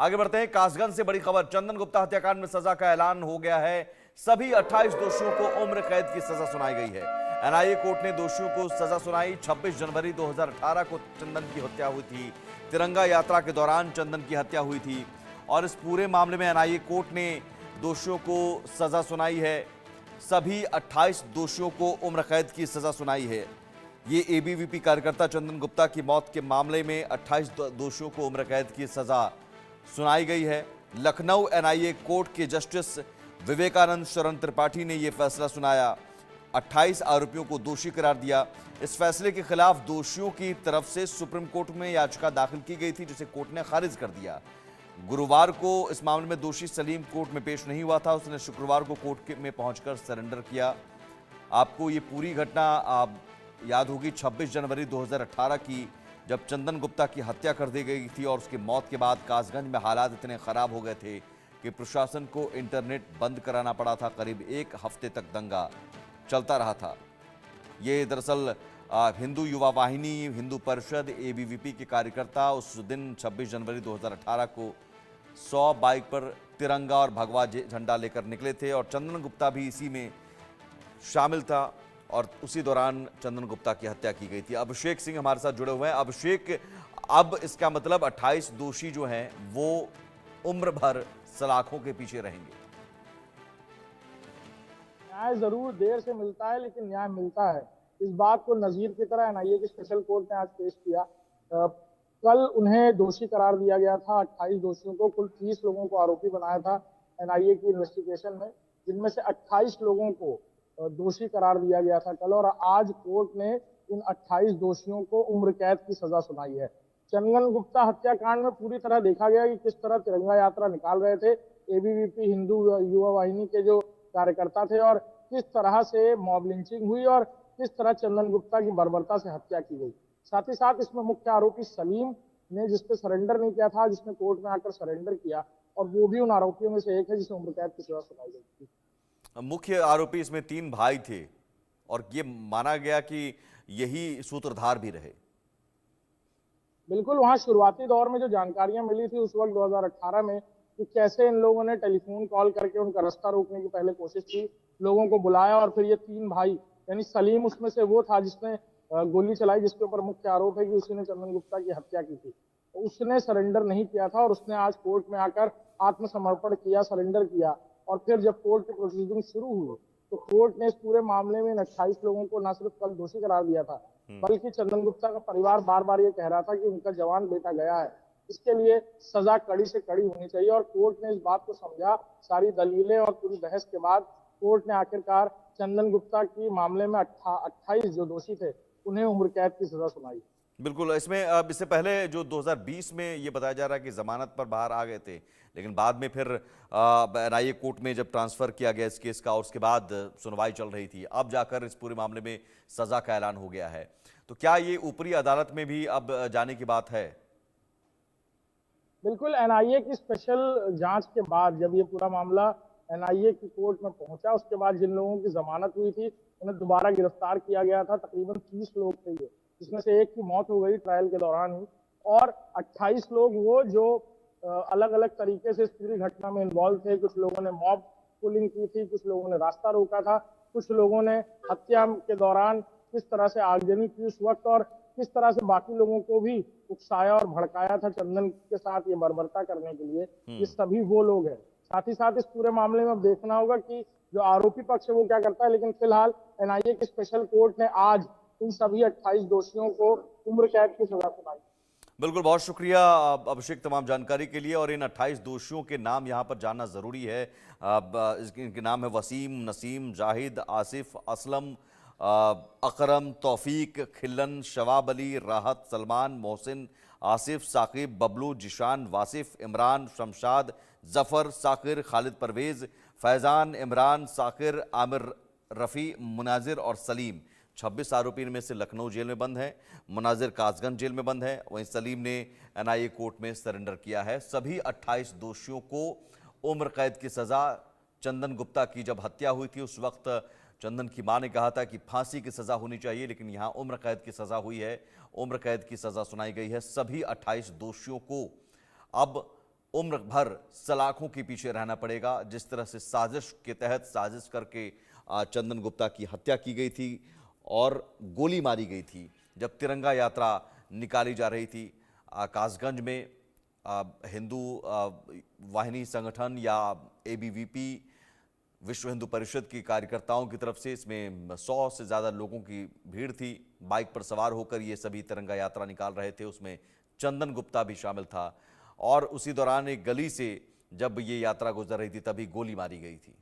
आगे बढ़ते हैं। कासगंज से बड़ी खबर, चंदन गुप्ता हत्याकांड में सजा का ऐलान हो गया है। सभी 28 दोषियों को उम्र कैद की सजा सुनाई गई है। एनआईए कोर्ट ने दोषियों को सजा सुनाई। 26 जनवरी 2018 को चंदन की हत्या हुई थी। तिरंगा यात्रा के दौरान चंदन की हत्या हुई थी और इस पूरे मामले में एनआईए कोर्ट ने दोषियों को सजा सुनाई है। सभी 28 दोषियों को उम्र कैद की सजा सुनाई है। ये एबीवीपी कार्यकर्ता चंदन गुप्ता की मौत के मामले में 28 दोषियों को उम्र कैद की सजा सुनाई गई है। लखनऊ एनआईए कोर्ट के जस्टिस विवेकानंद शरण त्रिपाठी ने यह फैसला सुनाया। 28 आरोपियों को दोषी करार दिया। इस फैसले के खिलाफ दोषियों की तरफ से सुप्रीम कोर्ट में याचिका दाखिल की गई थी, जिसे कोर्ट ने खारिज कर दिया। गुरुवार को इस मामले में दोषी सलीम कोर्ट में पेश नहीं हुआ था। उसने शुक्रवार को कोर्ट में पहुंचकर सरेंडर किया। आपको ये पूरी घटना याद होगी 26 जनवरी 2018 की, जब चंदन गुप्ता की हत्या कर दी गई थी और उसकी मौत के बाद कासगंज में हालात इतने खराब हो गए थे कि प्रशासन को इंटरनेट बंद कराना पड़ा था। करीब एक हफ्ते तक दंगा चलता रहा था। ये दरअसल हिंदू युवा वाहिनी, हिंदू परिषद, एबीवीपी के कार्यकर्ता उस दिन 26 जनवरी 2018 को 100 बाइक पर तिरंगा और भगवा झंडा लेकर निकले थे और चंदन गुप्ता भी इसी में शामिल था और उसी दौरान चंदन गुप्ता की हत्या की गई थी। अभिषेक सिंह हमारे साथ जुड़े हुए हैं। अभिषेक, अब इसका मतलब 28 दोषी जो हैं वो उम्र भर सलाखों के पीछे रहेंगे। न्याय जरूर देर से मिलता है, लेकिन न्याय मिलता है। इस बात को नजीर की तरह एनआईए की स्पेशल कोर्ट ने आज पेश किया। कल उन्हें दोषी करार दिया गया था। 28 दोषियों को, कुल 30 लोगों को आरोपी बनाया था एनआईए की इन्वेस्टिगेशन में, जिनमें से 28 लोगों को दोषी करार दिया गया था कल, और आज कोर्ट ने इन 28 दोषियों को उम्र कैद की सजा सुनाई है। चंदन गुप्ता हत्याकांड में पूरी तरह देखा गया कि किस तरह तिरंगा यात्रा निकाल रहे थे एबीवीपी हिंदू युवा वाहिनी के जो कार्यकर्ता थे, और किस तरह से मॉब लिंचिंग हुई और किस तरह चंदन गुप्ता की बर्बरता से हत्या की गई। साथ ही साथ इसमें मुख्य आरोपी सलीम ने, जिसपे सरेंडर नहीं किया था, जिसने कोर्ट में आकर सरेंडर किया, और वो भी उन आरोपियों में से एक है जिसे उम्र कैद की सजा सुनाई गई थी। मुख्य आरोपी इसमें 3 भाई थे और ये माना गया कि यही सूत्रधार भी रहे। बिल्कुल, वहां शुरुआती दौर में जो जानकारियां मिली थी उस वक्त 2018 में, कि कैसे इन लोगों ने टेलीफोन कॉल करके उनका रास्ता रोकने की पहले कोशिश की, लोगों को बुलाया, और फिर ये 3 भाई यानी सलीम उसमें से वो था जिसने गोली चलाई, जिसके ऊपर मुख्य आरोप है कि उसी ने चंदन गुप्ता की हत्या की थी। उसने सरेंडर नहीं किया था और उसने आज कोर्ट में आकर आत्मसमर्पण किया, सरेंडर किया। और फिर जब कोर्ट की प्रोसीडिंग शुरू हुई तो कोर्ट ने इस पूरे मामले में 28 लोगों को न सिर्फ कल दोषी करार दिया था, बल्कि चंदन गुप्ता का परिवार बार बार ये कह रहा था कि उनका जवान बेटा गया है, इसके लिए सजा कड़ी से कड़ी होनी चाहिए। और कोर्ट ने इस बात को समझा। सारी दलीलें और पूरी बहस के बाद कोर्ट ने आखिरकार चंदन गुप्ता की मामले में 28 जो दोषी थे उन्हें उम्र कैद की सजा सुनाई। बिल्कुल, इसमें अब इससे पहले जो 2020 में ये बताया जा रहा है कि जमानत पर बाहर आ गए थे, लेकिन बाद में फिर एनआईए कोर्ट में जब ट्रांसफर किया गया इस केस का और उसके बाद सुनवाई चल रही थी, अब जाकर इस पूरे मामले में सजा का ऐलान हो गया है। तो क्या ये ऊपरी अदालत में भी अब जाने की बात है? बिल्कुल, एनआईए की स्पेशल जांच के बाद जब ये पूरा मामला एनआईए की कोर्ट में पहुंचा, उसके बाद जिन लोगों की जमानत हुई थी उन्हें दोबारा गिरफ्तार किया गया था। तकरीबन 30 लोग थे ये, जिसमें से एक की मौत हो गई ट्रायल के दौरान ही, और 28 लोग वो जो अलग अलग तरीके से इस पूरी घटना में इन्वॉल्व थे। कुछ लोगों ने मॉब पुलिंग की थी, कुछ लोगों ने रास्ता रोका था, कुछ लोगों ने हत्या के दौरान किस तरह से आगजनी की उस वक्त, और किस तरह से बाकी लोगों को भी उकसाया और भड़काया था चंदन के साथ ये बर्बरता करने के लिए, ये सभी वो लोग हैं। साथ ही साथ इस पूरे मामले में अब देखना होगा कि जो आरोपी पक्ष है वो क्या करता है, लेकिन फिलहाल एनआईए की स्पेशल कोर्ट ने आज इन सभी 28 दोषियों को उम्र कैद की सजा सुनाई। बिल्कुल, बहुत शुक्रिया अभिषेक तमाम जानकारी के लिए। और इन 28 दोषियों के नाम यहाँ पर जानना ज़रूरी है। इनके नाम है वसीम, नसीम, जाहिद, आसिफ, असलम, अकरम, तौफीक, खिल्लन, शवाब अली, राहत, सलमान, मोहसिन, आसिफ, साकिब, बबलू, जिशान, वासिफ, इमरान, शमशाद, जफ़र, साकिर, खालिद परवेज़, फैज़ान, इमरान, साकिर, आमिर, रफ़ी, मुनाजिर और सलीम। 26 आरोपी इनमें से लखनऊ जेल में बंद हैं, मुनाजिर कासगंज जेल में बंद है, वहीं सलीम ने एनआईए कोर्ट में सरेंडर किया है। सभी 28 दोषियों को उम्र कैद की सजा, चंदन गुप्ता की जब हत्या हुई थी उस वक्त चंदन की मां ने कहा था कि फांसी की सजा होनी चाहिए, लेकिन यहां उम्र कैद की सजा हुई है, उम्र कैद की सजा सुनाई गई है। सभी 28 दोषियों को अब उम्र भर सलाखों के पीछे रहना पड़ेगा। जिस तरह से साजिश के तहत साजिश करके चंदन गुप्ता की हत्या की गई थी और गोली मारी गई थी। जब तिरंगा यात्रा निकाली जा रही थी कासगंज में, हिंदू वाहिनी संगठन या एबीवीपी विश्व हिंदू परिषद की कार्यकर्ताओं की तरफ से इसमें 100 से ज़्यादा लोगों की भीड़ थी। बाइक पर सवार होकर ये सभी तिरंगा यात्रा निकाल रहे थे, उसमें चंदन गुप्ता भी शामिल था। और उसी दौरान एक गली से जब ये यात्रा गुजर रही थी तभी गोली मारी गई थी।